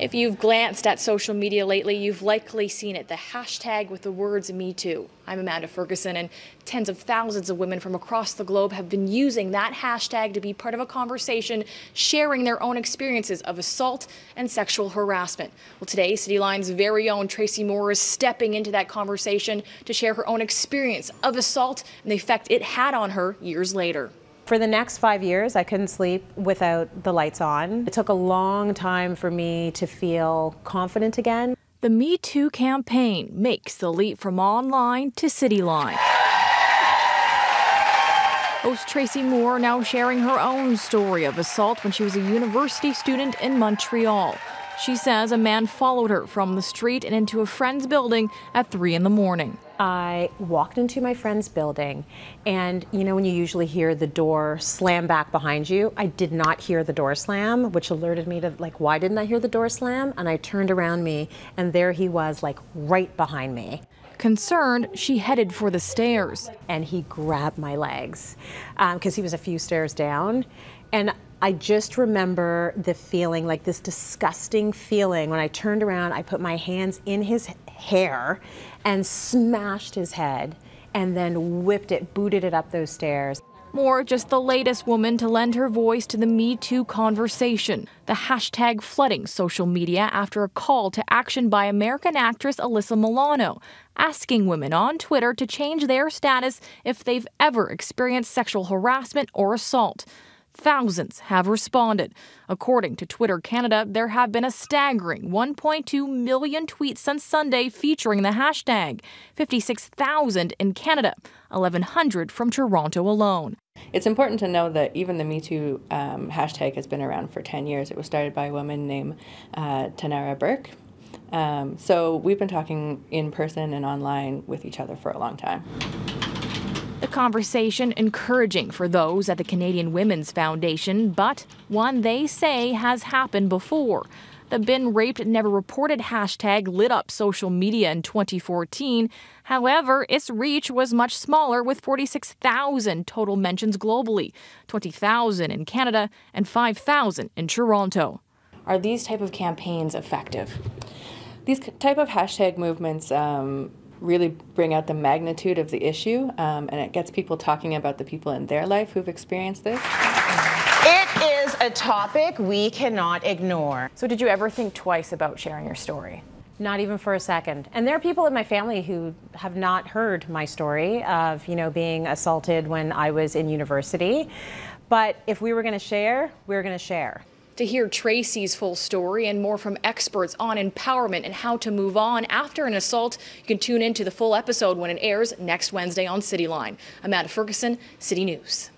If you've glanced at social media lately, you've likely seen it, the hashtag with the words #MeToo. I'm Amanda Ferguson, and tens of thousands of women from across the globe have been using that hashtag to be part of a conversation, sharing their own experiences of assault and sexual harassment. Well, today, Cityline's very own Tracy is stepping into that conversation to share her own experience of assault and the effect it had on her years later. For the next 5 years, I couldn't sleep without the lights on. It took a long time for me to feel confident again. The Me Too campaign makes the leap from online to Cityline. Host Tracy now sharing her own story of assault when she was a university student in Montreal. She says a man followed her from the street and into a friend's building at 3 in the morning. I walked into my friend's building, and you know when you usually hear the door slam back behind you, I did not hear the door slam, which alerted me to why didn't I hear the door slam? And I turned around me, and there he was right behind me. Concerned, she headed for the stairs. And he grabbed my legs because he was a few stairs down. And I just remember the feeling, this disgusting feeling. When I turned around, I put my hands in his hair and smashed his head and then booted it up those stairs. Just the latest woman to lend her voice to the Me Too conversation. The hashtag flooding social media after a call to action by American actress Alyssa Milano, asking women on Twitter to change their status if they've ever experienced sexual harassment or assault. Thousands have responded. According to Twitter Canada, there have been a staggering 1.2 million tweets since Sunday featuring the hashtag, 56,000 in Canada, 1,100 from Toronto alone. It's important to know that even the Me Too hashtag has been around for 10 years. It was started by a woman named Tanara Burke. So we've been talking in person and online with each other for a long time. The conversation encouraging for those at the Canadian Women's Foundation, but one they say has happened before. The Been Raped Never Reported hashtag lit up social media in 2014. However, its reach was much smaller, with 46,000 total mentions globally, 20,000 in Canada and 5,000 in Toronto. Are these type of campaigns effective? These type of hashtag movements really bring out the magnitude of the issue, and it gets people talking about the people in their life who've experienced this. It is a topic we cannot ignore. So did you ever think twice about sharing your story? Not even for a second. And there are people in my family who have not heard my story of, being assaulted when I was in university. But if we were going to share, we were going to share. To hear Tracy's full story and more from experts on empowerment and how to move on after an assault, you can tune in to the full episode when it airs next Wednesday on Cityline. Amanda Ferguson, City News.